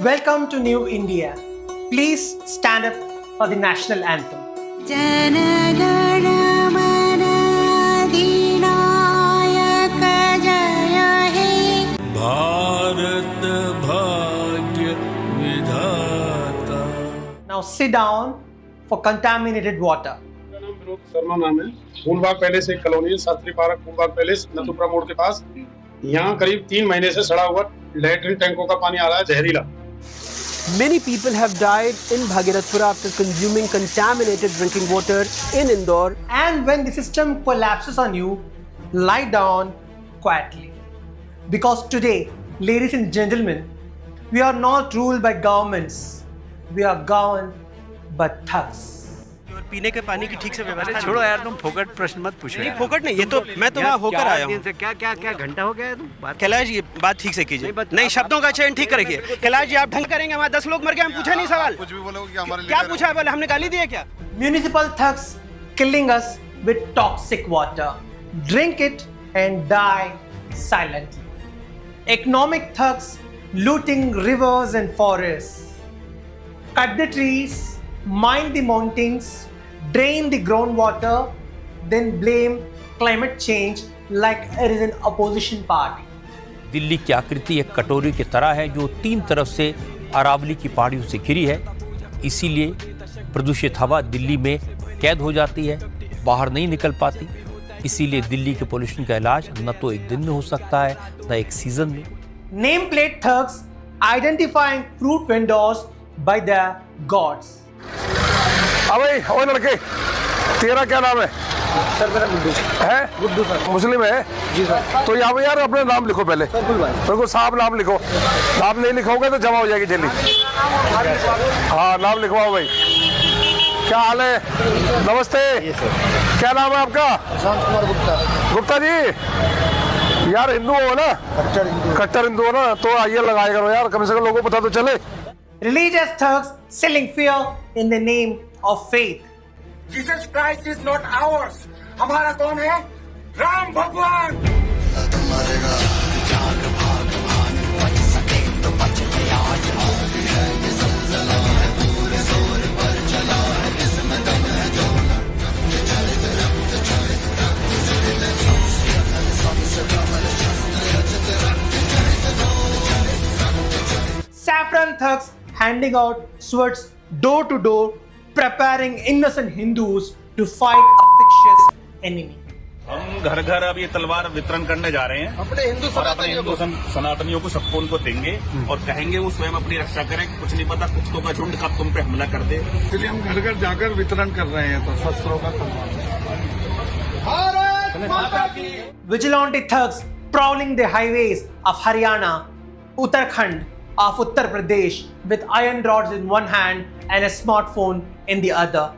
Welcome to New India. Please stand up for the national anthem. Bharat भाग्य विधाता. Now sit down for contaminated water. मेरा नाम विनोद शर्मा नाम है. फूलबाग पैलेस एक कॉलोनी है, शास्त्री पार्क फूलबाग पैलेस नथुपुरा मोड़ के पास. यहाँ करीब 3 महीने से सड़ा हुआ लैट्रिन टैंकों का पानी आ रहा है, जहरीला. Many people have died in Bhagirathpura after consuming contaminated drinking water in Indore. And when the system collapses on you, lie down quietly. Because today, ladies and gentlemen, we are not ruled by governments. We are governed by thugs. पीने के पानी की ठीक से व्यवस्था छोड़ो यार, तुम फोकट प्रश्न मत पूछो. नहीं, फोकट नहीं, ये तो मैं तो वहाँ होकर आया हूँ. क्या घंटा हो गया है तुम बात. कैलाश ये बात ठीक से कीजिए. नहीं, शब्दों का चयन ठीक करिए. कैलाश जी आप ढंग करेंगे, वहाँ 10 लोग मर गए, हम पूछा नहीं सवाल. कुछ भी बोलोगे कि हमारे क्या पूछा है, बोले हमने गाली दी है क्या? Municipal thugs killing us with toxic water. Drink it and die silently. Economic thugs looting rivers and forests. Cut the trees, mine the mountains, drain the groundwater, then blame climate change like it is an opposition party. Delhi की आकृति एक कटोरी की तरह है जो 3 तरफ से अरावली की पहाड़ियों से घिरी है. इसीलिए प्रदूषित हवा दिल्ली में कैद हो जाती है, बाहर नहीं निकल पाती. इसीलिए दिल्ली के पोल्यूशन का इलाज न तो एक दिन में हो सकता है, न एक सीजन में. Nameplate thugs identifying fruit vendors by their gods. भाई ओए लड़के, तेरा क्या नाम है? सर मेरा गुड्डू है. गुड्डू सर. मुस्लिम है जी सर. तो यहाँ पे यार अपने नाम लिखो पहले. बिल्कुल साफ नाम लिखो. नाम नहीं लिखोगे तो जमा हो जाएगी जल्दी. हाँ नाम लिखवाओ भाई. क्या हाल है? नमस्ते. क्या नाम है आपका? प्रशांत कुमार गुप्ता. गुप्ता जी यार हिंदू हो ना? कट्टर हिंदू हो ना, तो आइए लगाया करो यार, कम से कम लोगों को पता तो चले. Religious thugs selling fear in the name of faith. Jesus Christ is not ours. हमारा कौन है? राम भगवान. Saffron thugs handing out swords door to door, preparing innocent Hindus to fight a fictitious enemy. हम घर घर अब ये तलवार वितरण करने जा रहे हैं. अपने हिंदू सनातनियों को सबको उनको देंगे और कहेंगे वो स्वयं अपनी रक्षा करें. कुछ नहीं पता कुत्तों का झुंड कब तुम पे हमला कर दे. इसलिए हम घर घर जाकर वितरण कर रहे हैं, तो शस्त्रों का Vigilante thugs prowling the highways of Haryana, Uttarakhand, of Uttar Pradesh with iron rods in one hand and a smartphone in the other.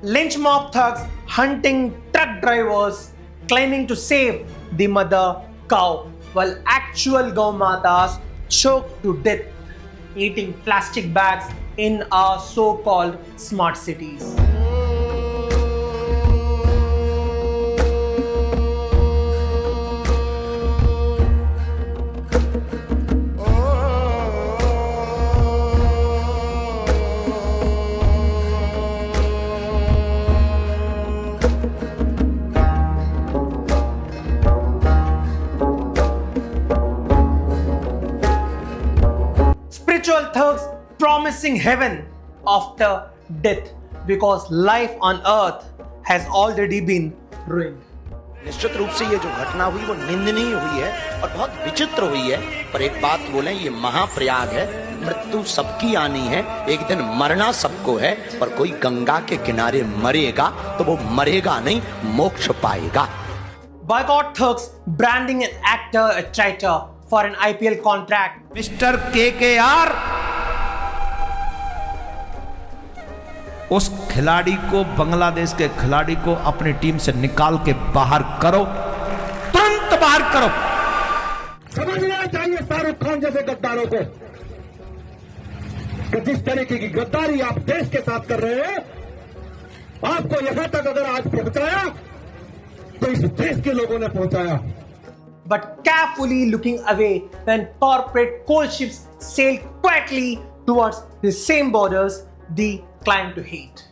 Lynch mob thugs hunting truck drivers claiming to save the mother cow while actual Gau Matas choked to death eating plastic bags in our so-called smart cities. Spiritual thugs promising heaven after death because life on earth has already been ruined. निश्चित रूप से ये जो घटना हुई वो निंदनीय हुई है और बहुत विचित्र हुई है. पर एक बात बोलें, ये महाप्रयाग है. मृत्यु सबकी आनी है, एक दिन मरना सबको है. पर कोई गंगा के किनारे मरेगा तो वो मरेगा नहीं, मोक्ष पाएगा. Boycott thugs branding an actor a traitor for an IPL contract. Mister KKR उस खिलाड़ी को, बांग्लादेश के खिलाड़ी को अपनी टीम से निकाल के बाहर करो, तुरंत बाहर करो। समझना चाहिए शाहरुख खान जैसे गद्दारों को कि जिस तरीके की गद्दारी आप देश के साथ कर रहे हैं, आपको यहां तक अगर आज पहुंचाया तो इस देश के लोगों ने पहुंचाया। But carefully looking away when corporate coal ships sail quietly towards the same borders they climb to hate.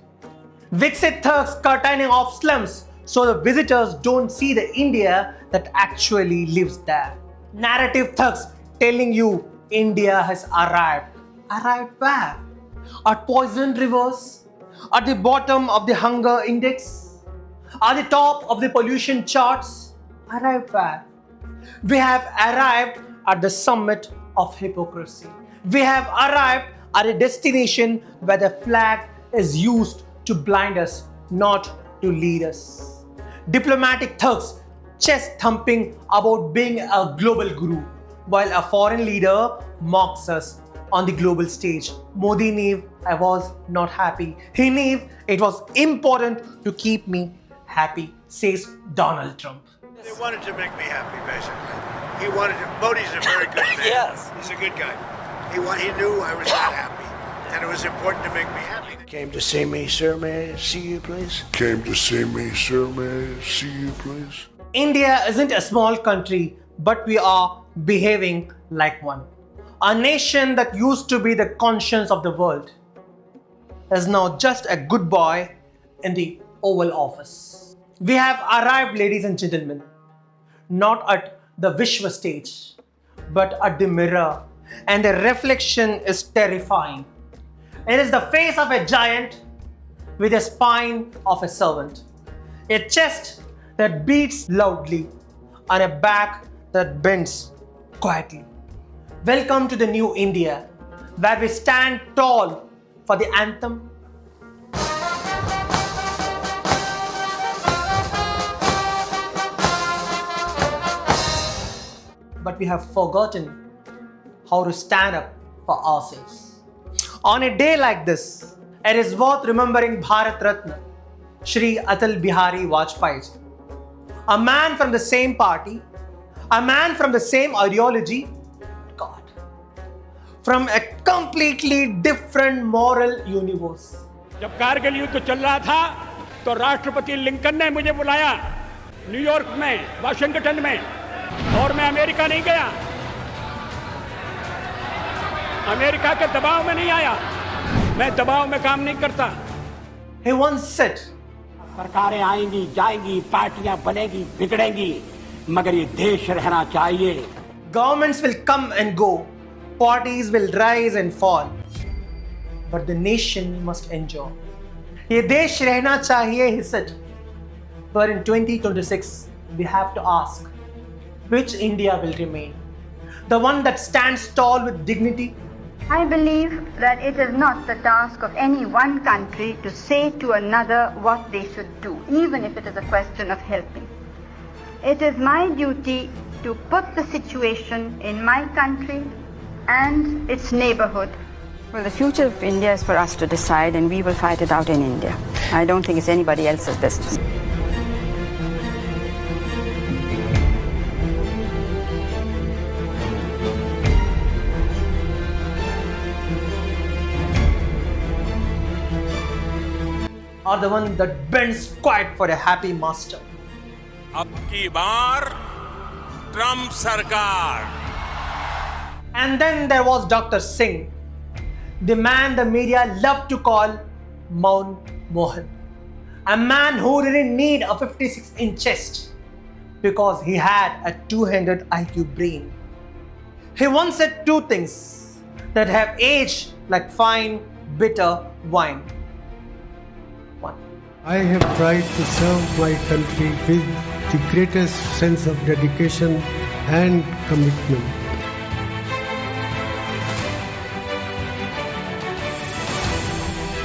Viksit Turks curtaining off slums so the visitors don't see the India that actually lives there. Narrative thugs telling you India has arrived. Arrived where? At poisoned rivers? At the bottom of the hunger index? At the top of the pollution charts? Arrived where? We have arrived at the summit of hypocrisy. We have arrived at a destination where the flag is used to blind us, not to lead us. Diplomatic thugs chest thumping about being a global guru, while a foreign leader mocks us on the global stage. Modi knew I was not happy. He knew it was important to keep me happy, says Donald Trump. They wanted to make me happy, basically. He wanted to. Modi's a very good man. Yes. He's a good guy. He knew I was not happy, and it was important to make me happy. Came to see me, sir. May I see you, please? Came to see me, sir. May I see you, please? India isn't a small country, but we are behaving like one. A nation that used to be the conscience of the world is now just a good boy in the Oval Office. We have arrived, ladies and gentlemen, not at the Vishwa stage, but at the mirror, and the reflection is terrifying. It is the face of a giant with the spine of a servant, a chest that beats loudly, and a back that bends quietly. Welcome to the new India, where we stand tall for the anthem, but we have forgotten how to stand up for ourselves. On a day like this, it is worth remembering Bharat Ratna, Shri Atal Bihari Vajpayee, a man from the same party, a man from the same ideology, God, from a completely different moral universe. जब कारगिल युद्ध चल रहा था तो राष्ट्रपति Lincoln ने मुझे बुलाया न्यूयॉर्क में, वाशिंगटन में, और मैं अमेरिका नहीं गया, अमेरिका के दबाव में नहीं आया, मैं दबाव में काम नहीं करता। He once said, सरकारें आएंगी जाएंगी, पार्टियां बनेगी बिगड़ेंगी, मगर ये देश रहना चाहिए। Governments will come and go, parties will rise and fall, but the nation must endure. ये देश रहना चाहिए, he said. But in 2026, we have to ask, which India will remain? The one that stands tall with dignity? I believe that it is not the task of any one country to say to another what they should do, even if it is a question of helping. It is my duty to put the situation in my country and its neighborhood. Well, the future of India is for us to decide, and we will fight it out in India. I don't think it's anybody else's business. Or the one that bends quiet for a happy master? अब की बार Trump सरकार. And then there was Dr. Singh, the man the media loved to call Maun Mohan, a man who didn't need a 56-inch chest because he had a 200 IQ brain. He once said two things that have aged like fine, bitter wine. I have tried to serve my country with the greatest sense of dedication and commitment.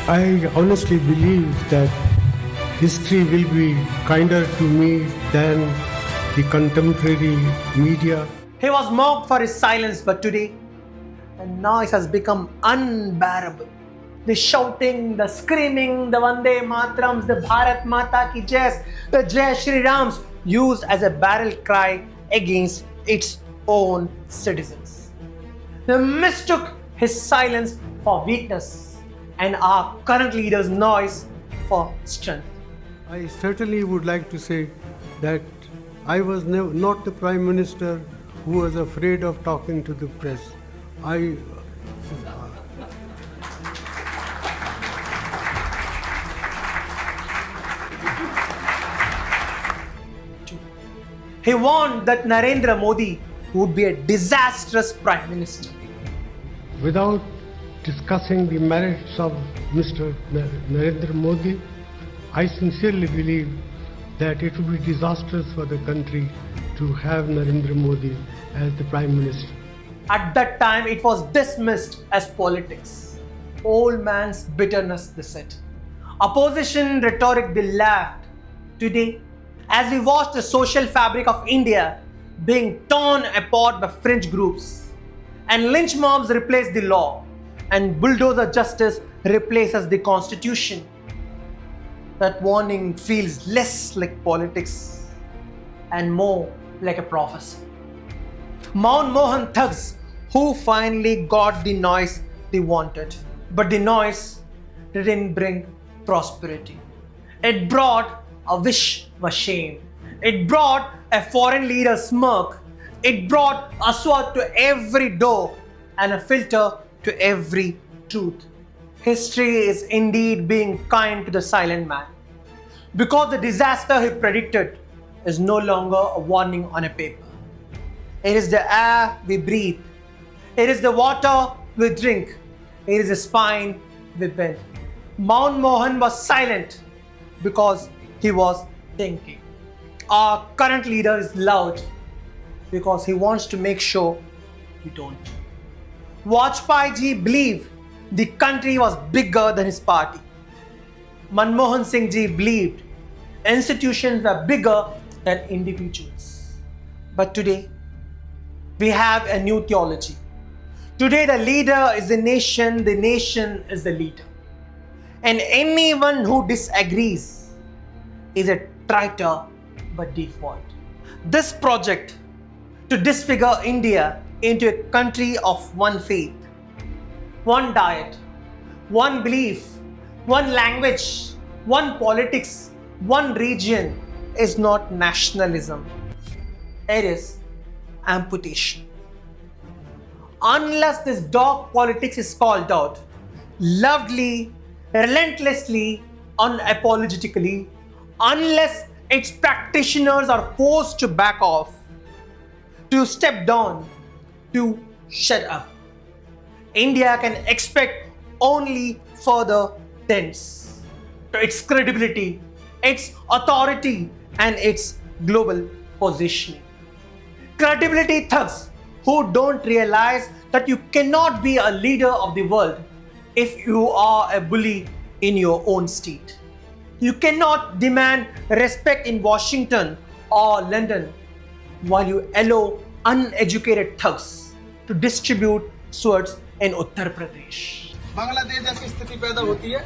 I honestly believe that history will be kinder to me than the contemporary media. He was mocked for his silence, but today, and now it has become unbearable. the shouting, the screaming, the Vande Matrams, the Bharat Mata Ki Jai, the Jai Shri Rams used as a battle cry against its own citizens. They mistook his silence for weakness and our current leader's noise for strength. I certainly would like to say that I was not the Prime Minister who was afraid of talking to the press. He warned that Narendra Modi would be a disastrous Prime Minister. Without discussing the merits of Mr. Narendra Modi, I sincerely believe that it would be disastrous for the country to have Narendra Modi as the Prime Minister. At that time, it was dismissed as politics. Old man's bitterness, they said. Opposition rhetoric, they laughed. Today, as we watch the social fabric of India being torn apart by fringe groups, and lynch mobs replace the law, and bulldozer justice replaces the constitution, that warning feels less like politics and more like a prophecy. Mount Mohan thugs who finally got the noise they wanted, but the noise didn't bring prosperity. It brought a wish for shame. It brought a foreign leader's smirk. It brought a sword to every door and a filter to every truth. History is indeed being kind to the silent man, because the disaster he predicted is no longer a warning on a paper. It is the air we breathe. It is the water we drink. It is the spine we bend. Mount Mohan was silent because he was thinking. Our current leader is loud because he wants to make sure we don't. Vajpayee ji believed the country was bigger than his party. Manmohan Singh ji believed institutions were bigger than individuals. But today, we have a new theology. Today, the leader is the nation is the leader. And anyone who disagrees is a traitor by default. This project to disfigure India into a country of one faith, one diet, one belief, one language, one politics, one region is not nationalism. It is amputation. Unless this dog politics is called out loudly, relentlessly, unapologetically, unless its practitioners are forced to back off, to step down, to shut up, India can expect only further dents to its credibility, its authority, and its global positioning. Credibility thugs who don't realize that you cannot be a leader of the world if you are a bully in your own state. You cannot demand respect in Washington or London while you allow uneducated thugs to distribute swords in Uttar Pradesh. Bangladesh जैसी स्थिति पैदा होती है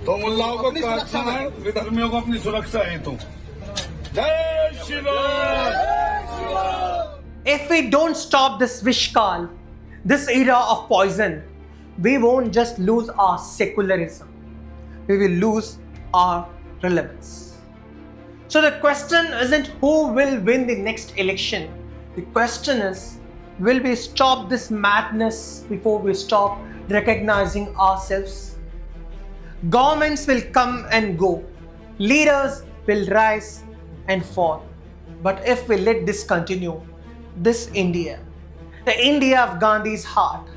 तो मुल्लाओं को काटना है, विधर्मियों को अपनी सुरक्षा हेतु। जय Shri Ram. If we don't stop this vishkal, this era of poison, we won't just lose our secularism, we will lose our relevance. So the question isn't who will win the next election. The question is, will we stop this madness before we stop recognizing ourselves? Governments will come and go. Leaders will rise and fall. But if we let this continue, this India, the India of Gandhi's heart,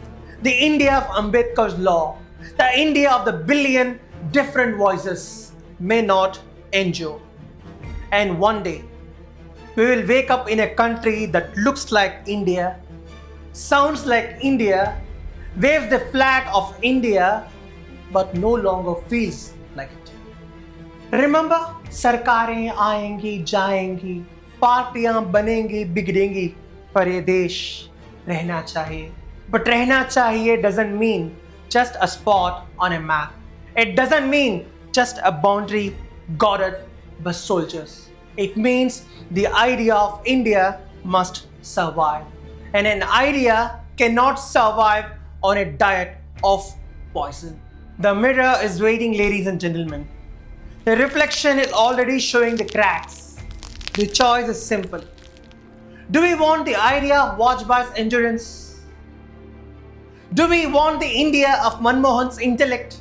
the India of Ambedkar's law, the India of the billion different voices may not endure. And one day, we will wake up in a country that looks like India, sounds like India, waves the flag of India, but no longer feels like it. Remember, सरकारें आएंगी जाएंगी, पार्टियां बनेंगी बिगड़ेंगी, पर ये देश रहना चाहिए. But रहना चाहिए doesn't mean just a spot on a map. It doesn't mean just a boundary guarded by soldiers. It means the idea of India must survive. And an idea cannot survive on a diet of poison. The mirror is waiting, ladies and gentlemen. The reflection is already showing the cracks. The choice is simple. Do we want the idea of Vajpayee's endurance? Do we want the India of Manmohan's intellect?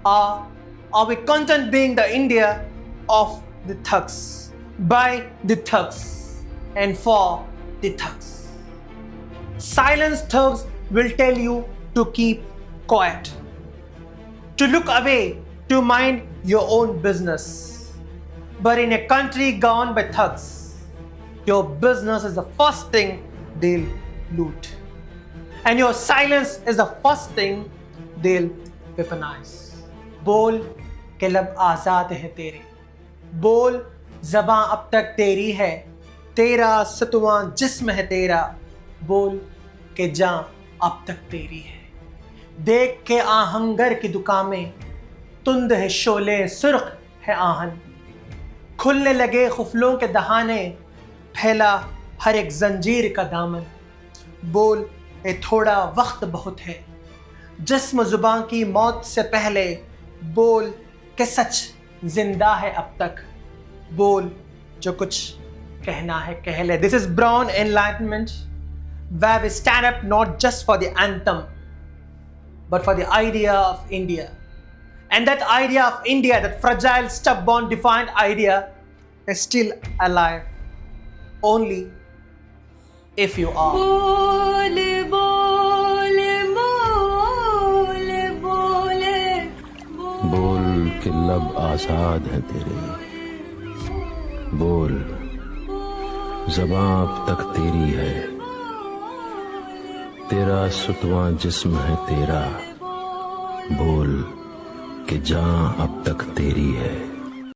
Or are we content being the India of the thugs, by the thugs, and for the thugs? Silenced thugs will tell you to keep quiet, to look away, to mind your own business. But in a country gone by thugs, your business is the first thing they'll loot. And your silence is the first thing they'll weaponize. बोल के लब आज़ाद है तेरे, बोल ज़बां अब तक तेरी है, तेरा सतवां जिस्म है तेरा, बोल के जान अब तक तेरी है. देख के आहंगर की दुकानें, तुंद है शोले, सुर्ख है आहन, खुलने लगे खुफलों के दहाने, फैला हर एक जंजीर का दामन. बोल ए थोड़ा वक्त बहुत है, जिस्म जुबान की मौत से पहले, बोल के सच जिंदा है अब तक, बोल जो कुछ कहना है कह ले. This is brown enlightenment, where we stand up not just for the anthem, but for the idea of India. And that idea of India, that fragile, stubborn, defiant idea, is still alive only if you are. बोल बोल बोल बोले बोल के लब आजाद है तेरे, बोल ज़बां अब तक तेरी है, तेरा सुतवां जिस्म है तेरा, बोल कि जान अब तक तेरी है.